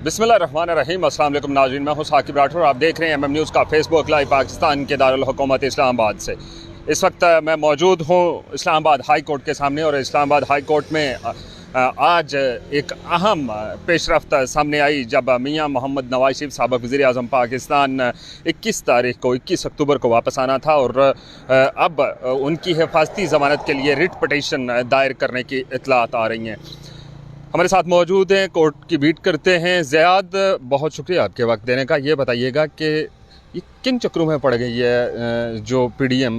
बिस्मिल्लाहिर्रहमानिर्रहीम। अस्सलाम वालेकुम नाज़रीन, मैं हूं साकिब राठौर। आप देख रहे हैं MM न्यूज़ का फेसबुक लाइव पाकिस्तान के दारुल हुकूमत इस्लामाबाद से। इस वक्त मैं मौजूद हूं इस्लामाबाद हाई कोर्ट के सामने और इस्लामाबाद हाई कोर्ट में आज एक अहम पेशरफ्त सामने आई जब मियां मोहम्मद नवाज शरीफ साबिक़ वज़ीर आज़म पाकिस्तान 21 तारीख को 21 अक्टूबर को वापस आना था और अब उनकी हिफाजती ज़मानत के लिए रिट पटिशन दायर करने की इत्तलात आ रही हैं। हमारे साथ मौजूद हैं, कोर्ट की बीट करते हैं ज़ियाद। बहुत शुक्रिया आपके वक्त देने का। ये बताइएगा कि ये किन चक्रों में पड़ गई है जो PDM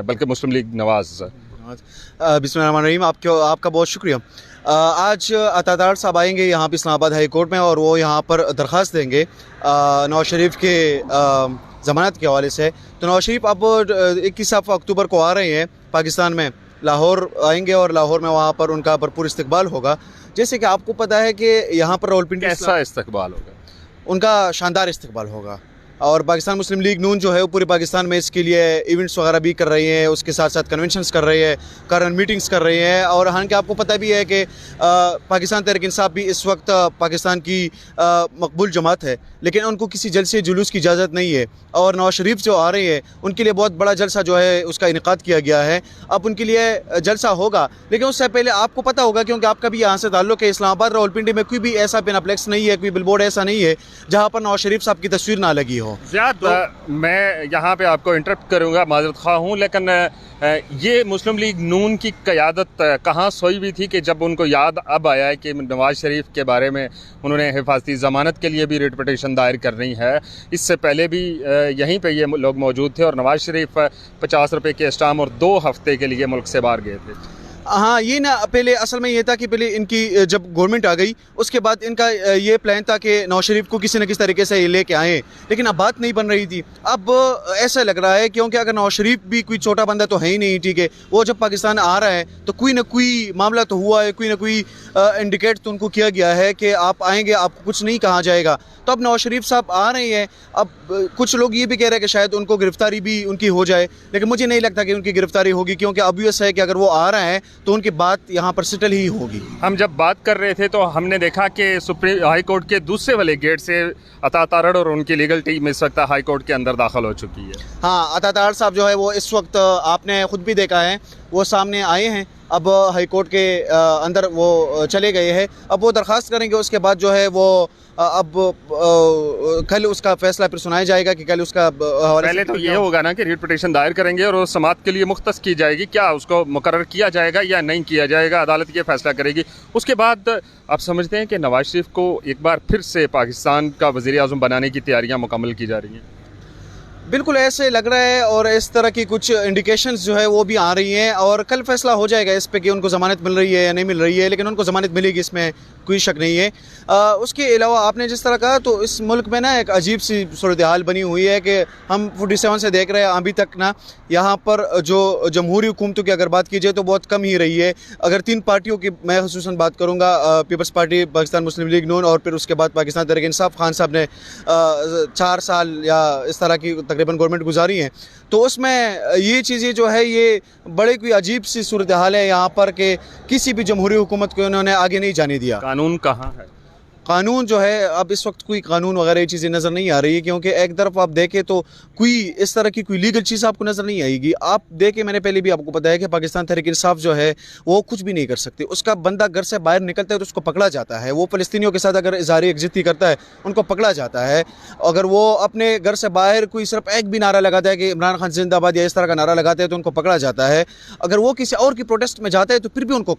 बल्कि मुस्लिम लीग नवाज। बिस्मिल्लाहिर्रहमानिर्रहीम। आपका बहुत शुक्रिया। आज अतादार साहब आएंगे यहाँ पे इस्लामाबाद हाई कोर्ट में और वो यहाँ पर दरख्वास्त देंगे नवाज शरीफ के ज़मानत के हवाले से। तो नवाज शरीफ अब 21 अक्टूबर को आ रहे हैं पाकिस्तान में, लाहौर आएंगे और लाहौर में वहाँ पर उनका भरपूर इस्तकबाल होगा। जैसे कि आपको पता है कि यहाँ पर रावलपिंडी कैसा इस्तकबाल होगा? उनका शानदार इस्तकबाल होगा और पाकिस्तान मुस्लिम लीग नून जो है वो पूरे पाकिस्तान में इसके लिए इवेंट्स वगैरह भी कर रही है, उसके साथ साथ कन्वेंशंस कर रही है, करंट मीटिंग्स कर रही है। और हालांकि आपको पता भी है कि पाकिस्तान तहरीक इंसाफ भी इस वक्त पाकिस्तान की मकबूल जमात है, लेकिन उनको किसी जलसे जुलूस की इजाज़त नहीं है। और नवाज शरीफ जो आ रहे हैं उनके लिए बहुत बड़ा जलसा जो है उसका इनेकाद किया गया है। अब उनके लिए जलसा होगा, लेकिन उससे पहले आपको पता होगा, क्योंकि आपका भी यहाँ से ताल्लुक़ है, इस्लामाबाद रावलपिंडी में कोई भी ऐसा पेनाप्लेक्स नहीं है, कोई बिलबोर्ड ऐसा नहीं है जहाँ पर नवाज शरीफ साहब की तस्वीर ना लगी हो। मैं यहाँ पे आपको इंटरप्ट करूँगा, माजरत ख़्वाह हूँ, लेकिन ये मुस्लिम लीग नून की क़यादत कहाँ सोई हुई थी कि जब उनको याद अब आया है कि नवाज शरीफ के बारे में उन्होंने हिफाजती ज़मानत के लिए भी रिट पटिशन दायर करनी है। इससे पहले भी यहीं पे ये लोग मौजूद थे और नवाज शरीफ 50 रुपये के स्टाम और 2 हफ्ते के लिए मुल्क से बाहर गए थे। हाँ, ये ना पहले असल में ये था कि पहले इनकी जब गवर्नमेंट आ गई उसके बाद इनका ये प्लान था कि नवाज शरीफ को किसी न किसी तरीके से ये लेके आए, लेकिन अब बात नहीं बन रही थी। अब ऐसा लग रहा है क्योंकि अगर नवाज शरीफ भी कोई छोटा बंदा तो है ही नहीं, ठीक है, वो जब पाकिस्तान आ रहा है तो कोई ना कोई मामला तो हुआ है, कोई ना कोई इंडिकेट तो उनको किया गया है कि आप आएंगे, आपको कुछ नहीं कहा जाएगा। तो अब नवाज शरीफ साहब आ रहे हैं। अब कुछ लोग ये भी कह रहे हैं कि शायद उनको गिरफ्तारी भी उनकी हो जाए, लेकिन मुझे नहीं लगता कि उनकी गिरफ्तारी होगी, क्योंकि ऑब्वियस है कि अगर वो आ रहा है तो उनकी बात यहाँ पर सेटल ही होगी। हम जब बात कर रहे थे तो हमने देखा कि सुप्रीम हाई कोर्ट के दूसरे वाले गेट से अता तारड़ और उनकी लीगल टीम इस वक्त हाई कोर्ट के अंदर दाखिल हो चुकी है। हाँ, अता तारड़ साहब जो है वो इस वक्त आपने खुद भी देखा है, वो सामने आए हैं। अब हाई कोर्ट के अंदर वो चले गए हैं। अब वो दरख्वास्त करेंगे, उसके बाद जो है वो अब कल उसका फैसला फिर सुनाया जाएगा कि कल उसका पहले तो ये होगा ना कि रिट पिटीशन दायर करेंगे और वो समाअत के लिए मुख्तस की जाएगी, क्या उसको मुकर्रर किया जाएगा या नहीं किया जाएगा, अदालत ये फैसला करेगी। उसके बाद आप समझते हैं कि नवाज शरीफ को एक बार फिर से पाकिस्तान का वज़ीर आज़म बनाने की तैयारियाँ मुकम्मल की जा रही हैं? बिल्कुल ऐसे लग रहा है और इस तरह की कुछ इंडिकेशंस जो है वो भी आ रही हैं और कल फैसला हो जाएगा इस पे कि उनको ज़मानत मिल रही है या नहीं मिल रही है, लेकिन उनको ज़मानत मिलेगी, इसमें कोई शक नहीं है। उसके अलावा आपने जिस तरह कहा, तो इस मुल्क में ना एक अजीब सी सूरत हाल बनी हुई है कि हम 47 से देख रहे हैं अभी तक ना यहाँ पर जो जमहूरी हुकूमतों की अगर बात की जाए तो बहुत कम ही रही है। अगर 3 पार्टियों की मैं ख़ुसूसन बात करूँगा, पीपल्स पार्टी, पाकिस्तान मुस्लिम लीग नून और फिर उसके बाद पाकिस्तान तहरीक इंसाफ, खान साहब ने 4 साल या इस तरह की तकरीबन गवर्नमेंट गुजारी है, तो उसमें ये चीज़ें जो है ये बड़े कोई अजीब सी सूरत हाल है यहाँ पर कि किसी भी जमहूरी हुकूमत को उन्होंने आगे नहीं जाने दिया। कानून कहाँ है? कानून जो है अब इस वक्त कोई कानून वगैरह ये चीज़ें नज़र नहीं आ रही है, क्योंकि एक तरफ आप देखें तो कोई इस तरह की कोई लीगल चीज़ आपको नज़र नहीं आएगी। आप देखें, मैंने पहले भी आपको बताया कि पाकिस्तान तहरीक इंसाफ जो है वो कुछ भी नहीं कर सकती। उसका बंदा घर से बाहर निकलता है तो उसको पकड़ा जाता है। वो फ़लस्तीनियों के साथ अगर इज़हार यकजहती करता है उनको पकड़ा जाता है। अगर वो अपने घर से बाहर कोई सिर्फ एक भी नारा लगाता है कि इमरान खान जिंदाबाद या इस तरह का नारा लगाते हैं तो उनको पकड़ा जाता है। अगर वो किसी और की प्रोटेस्ट में जाता है तो फिर भी उनको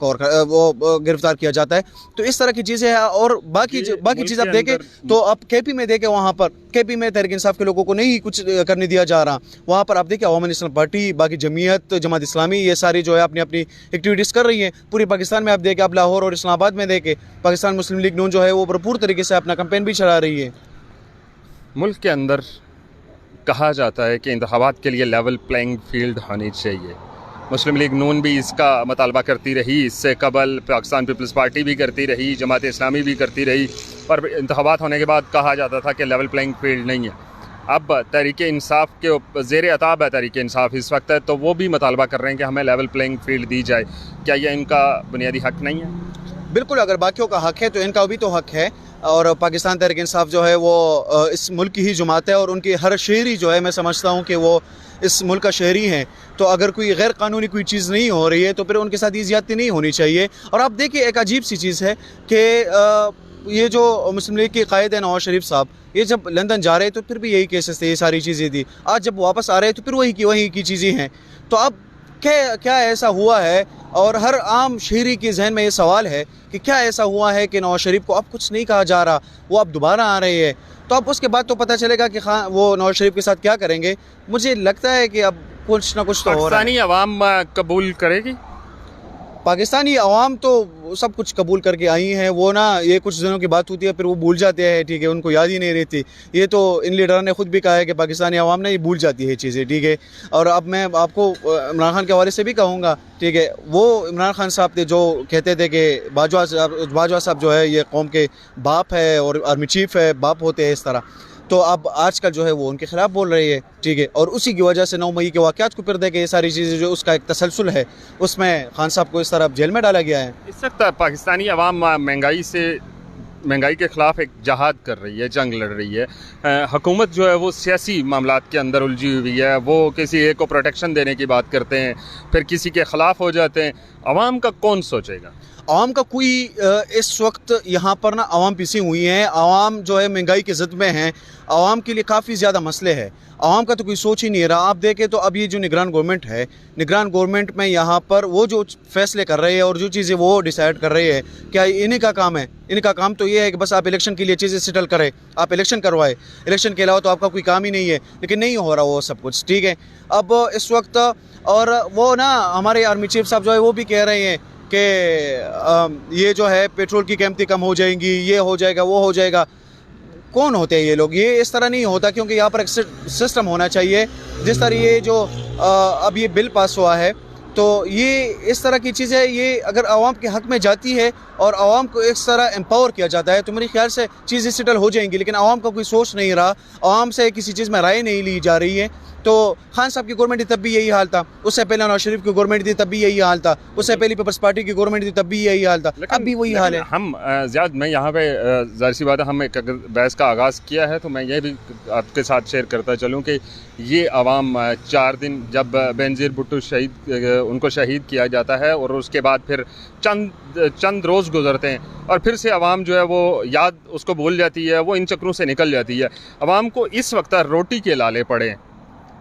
वो गिरफ्तार किया जाता है। तो इस तरह की चीज़ें हैं और बाकी चीज़ आप देखें तो आप KP में देखें, वहाँ पर KP में तहरीक इंसाफ के लोगों को नहीं कुछ करने दिया जा रहा। वहाँ पर आप देखें अवामी नेशनल पार्टी, बाकी जमीयत, जमात इस्लामी, ये सारी जो है अपनी अपनी एक्टिविटीज़ कर रही हैं। पूरे पाकिस्तान में आप देखें, आप लाहौर और इस्लामाबाद में देखें, पाकिस्तान मुस्लिम लीग नून जो है वो भरपूर तरीके से अपना कैंपेन भी चला रही है। मुल्क के अंदर कहा जाता है कि इंतखाबात के लिए लेवल प्लेइंग फील्ड होनी चाहिए। मुस्लिम लीग नून भी इसका मुतालबा करती रही, इससे कबल पाकिस्तान पीपल्स पार्टी भी करती रही, जमात इस्लामी भी करती रही, पर इंतखाबात होने के बाद कहा जाता था कि लेवल प्लेइंग फील्ड नहीं है। अब तहरीक इंसाफ के ज़ेर अताब है तहरीक इंसाफ इस वक्त है, तो वो भी मुतालबा कर रहे हैं कि हमें लेवल प्लेइंग फील्ड दी जाए। क्या यह इनका बुनियादी हक नहीं है? बिल्कुल, अगर बाकियों का हक है तो इनका भी तो हक है। और पाकिस्तान तहरीक इंसाफ जो है वो इस मुल्क की ही जमात है और उनकी हर शहरी जो है, मैं समझता हूँ कि वो इस मुल्क का शहरी हैं। तो अगर कोई गैर कानूनी कोई चीज़ नहीं हो रही है तो फिर उनके साथ ये ज़्यादती नहीं होनी चाहिए। और आप देखिए, एक अजीब सी चीज़ है कि ये जो मुस्लिम लीग के कायद है नवाज शरीफ साहब, ये जब लंदन जा रहे तो फिर भी यही केसेस थे, ये सारी चीज़ें थी। आज जब वापस आ रहे तो फिर वही की चीज़ें हैं। तो अब क्या ऐसा हुआ है, और हर आम शहरी के जहन में ये सवाल है कि क्या ऐसा हुआ है कि नवाज शरीफ को अब कुछ नहीं कहा जा रहा, वो अब दोबारा आ रहे हैं। तो अब उसके बाद तो पता चलेगा कि वो नवाज शरीफ के साथ क्या करेंगे। मुझे लगता है कि अब कुछ ना कुछ तो हो रहा है। पाकिस्तानी अवाम कबूल करेगी? पाकिस्तानी अवाम तो सब कुछ कबूल करके आई हैं। वो ना, ये कुछ दिनों की बात होती है फिर वो भूल जाते हैं, ठीक है, उनको याद ही नहीं रहती। ये तो इन लीडरों ने खुद भी कहा है कि पाकिस्तानी अवाम ने ये भूल जाती है चीज़ें, ठीक है। और अब मैं आपको इमरान खान के हवाले से भी कहूँगा, ठीक है, वो इमरान खान साहब थे जो कहते थे कि बाजवा साहब जो है ये कौम के बाप है और आर्मी चीफ है, बाप होते हैं इस तरह। तो अब आजकल जो है वो उनके ख़िलाफ़ बोल रही है, ठीक है। और उसी की वजह से 9 मई के वाक़यात को फिर देखे, ये सारी चीज़ें जो उसका एक तसलसल है, उसमें खान साहब को इस तरह जेल में डाला गया है। इस वक्त पाकिस्तानी अवाम महंगाई के ख़िलाफ़ एक जहाद कर रही है, जंग लड़ रही है। हुकूमत जो है वो सियासी मामलात के अंदर उलझी हुई है। वो किसी एक को प्रोटेक्शन देने की बात करते हैं, फिर किसी के ख़िलाफ़ हो जाते हैं। अवाम का कौन सोचेगा? आवाम का कोई इस वक्त यहाँ पर ना आवाम पिसी हुई है। आवाम जो है महंगाई के ज़द में है। आवाम के लिए काफ़ी ज़्यादा मसले हैं। आवाम का तो कोई सोच ही नहीं रहा। आप देखें तो अब ये जो निगरान गवर्नमेंट है, निगरान गवर्नमेंट में यहाँ पर वो जो फैसले कर रहे हैं और जो चीज़ें वो डिसाइड कर रहे हैं, क्या इन्हीं का काम है? इनका काम तो ये है कि बस आप इलेक्शन के लिए चीज़ें सेटल करें, आप इलेक्शन करवाए। इलेक्शन के अलावा तो आपका कोई काम ही नहीं है। लेकिन नहीं हो रहा वो सब कुछ, ठीक है। अब इस वक्त और वो ना, हमारे आर्मी चीफ साहब जो है वो भी कह रहे हैं कि ये जो है पेट्रोल की कीमतें कम हो जाएंगी, ये हो जाएगा, वो हो जाएगा। कौन होते हैं ये लोग? ये इस तरह नहीं होता, क्योंकि यहाँ पर एक सिस्टम होना चाहिए। जिस तरह ये जो अब ये बिल पास हुआ है, तो ये इस तरह की चीज़ है, ये अगर आवाम के हक़ में जाती है और आवाम को इस तरह एम्पावर किया जाता है तो मेरे ख्याल से चीज़ें सेटल हो जाएंगी। लेकिन आवाम का कोई सोच नहीं रहा, आवाम से किसी चीज़ में राय नहीं ली जा रही है। तो खान साहब की गवर्नमेंट थी तब भी यही हाल था, उससे पहले नवाज शरीफ की गवर्नमेंट थी तब भी यही हाल था, उससे पहले पीपल्स पार्टी की गवर्नमेंट थी तब भी यही हाल था, अब भी वही हाल है। हम मैं यहाँ पे ज़ाहिर सी बात है, हम एक अगर बहस का आगाज़ किया है तो मैं ये भी आपके साथ शेयर करता चलूँ कि ये आवाम 4 दिन जब बेनज़ीर भुट्टो उनको शहीद किया जाता है और उसके बाद फिर चंद रोज़ गुजरते हैं और फिर से आवाम जो है वो याद उसको भूल जाती है, वो इन चक्रों से निकल जाती है। आवाम को इस वक्त रोटी के लाले पड़े,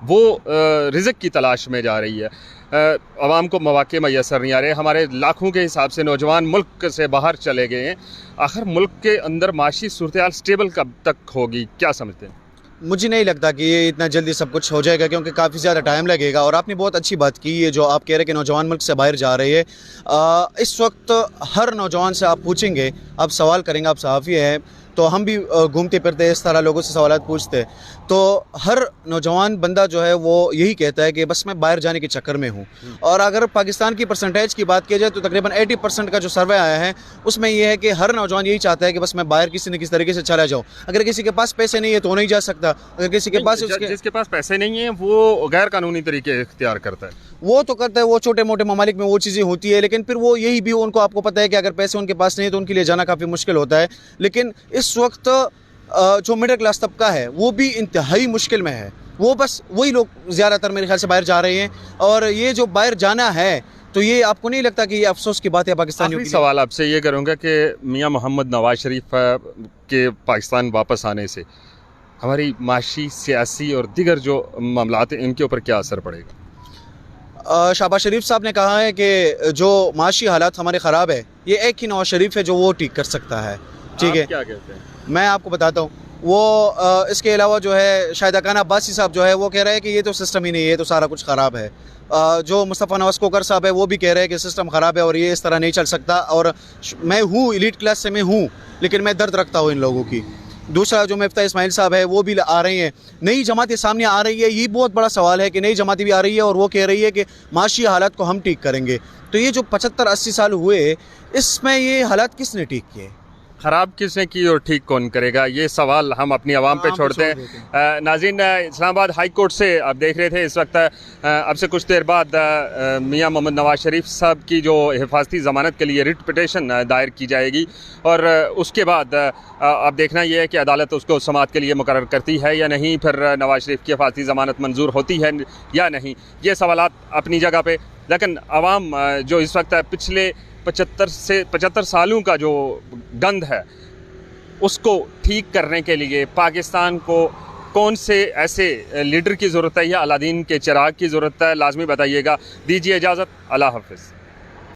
वो रिज़्क़ की तलाश में जा रही है। आवाम को मौक़े मैसर नहीं आ रहे। हमारे लाखों के हिसाब से नौजवान मुल्क से बाहर चले गए हैं। आखिर मुल्क के अंदर माशी सूरत-ए-हाल स्टेबल कब तक होगी, क्या समझते हैं? मुझे नहीं लगता कि ये इतना जल्दी सब कुछ हो जाएगा, क्योंकि काफ़ी ज़्यादा टाइम लगेगा। और आपने बहुत अच्छी बात की है जो आप कह रहे हैं कि नौजवान मुल्क से बाहर जा रहे हैं। इस वक्त हर नौजवान से आप पूछेंगे, आप सवाल करेंगे, आप सहाफ़ी हैं तो हम भी घूमते फिरते इस तरह लोगों से सवाल पूछते हैं, तो हर नौजवान बंदा जो है वो यही कहता है कि बस मैं बाहर जाने के चक्कर में हूँ। और अगर पाकिस्तान की परसेंटेज की बात की जाए तो तकरीबन 80% का जो सर्वे आया है उसमें यह है कि हर नौजवान यही चाहता है कि बस मैं बाहर किसी न किसी तरीके से चला जाऊँ। अगर किसी के पास पैसे नहीं है तो नहीं जा सकता, अगर किसी के पास जिसके पास पैसे नहीं है वो गैर कानूनी तरीके इख्तियार करता है, वो तो करता है। वो छोटे मोटे ममालिक में वो चीज़ें होती है, लेकिन फिर वो यही भी उनको, आपको पता है कि अगर पैसे उनके पास नहीं है तो उनके लिए जाना काफ़ी मुश्किल होता है। लेकिन इस वक्त जो मिडिल क्लास तबका है वो भी इंतहाई मुश्किल में है। वो बस वही लोग ज़्यादातर मेरे ख्याल से बाहर जा रहे हैं। और ये जो बाहर जाना है तो ये आपको नहीं लगता कि ये अफसोस की बात है पाकिस्तानियों के लिए? सवाल आपसे ये करूँगा कि मियाँ मोहम्मद नवाज शरीफ के पाकिस्तान वापस आने से हमारी माशी, सियासी और दीगर जो मामलात हैं इनके ऊपर क्या असर पड़ेगा? शहबाज शरीफ साहब ने कहा है कि जो माशी हालात हमारे ख़राब है, ये एक ही नवाज शरीफ है जो वो ठीक कर सकता है, ठीक है। क्या कहते हैं? मैं आपको बताता हूँ। वो इसके अलावा जो है शाहिद खान अब्बासी साहब जो है वो कह रहे हैं कि ये तो सिस्टम ही नहीं है, ये तो सारा कुछ ख़राब है। जो मुस्तफ़ा नवाज़ कोकर साहब है वो भी कह रहे हैं कि सिस्टम ख़राब है और ये इस तरह नहीं चल सकता। और मैं हूँ एलीट क्लास से, मैं हूँ, लेकिन मैं दर्द रखता हूँ इन लोगों की। दूसरा जो मिफ्ता इस्माइल साहब है वो भी आ रही हैं, नई जमातें सामने आ रही है। ये बहुत बड़ा सवाल है कि नई जमातें भी आ रही है और वो कह रही है कि माशी हालात को हम ठीक करेंगे। तो ये जो 75-80 साल हुए, इसमें ये हालात किसने ठीक किए? ख़राब किसने की और ठीक कौन करेगा, ये सवाल हम अपनी आवाम पे छोड़ते हैं। नाज़रीन, इस्लामाबाद हाई कोर्ट से आप देख रहे थे इस वक्त अब से कुछ देर बाद मियां मोहम्मद नवाज शरीफ साहब की जो हिफाजती ज़मानत के लिए रिट पिटीशन दायर की जाएगी और उसके बाद अब देखना यह है कि अदालत उसको समाअत के लिए मुकर्रर करती है या नहीं, फिर नवाज शरीफ की हिफाजती ज़मानत मंजूर होती है या नहीं, ये सवालात अपनी जगह पे। लेकिन आवाम जो इस वक्त पिछले 75 सालों का जो गंद है उसको ठीक करने के लिए पाकिस्तान को कौन से ऐसे लीडर की ज़रूरत है या अलादीन के चिराग की ज़रूरत है, लाजमी बताइएगा। दीजिए इजाज़त, अल्लाह हाफ़िज़।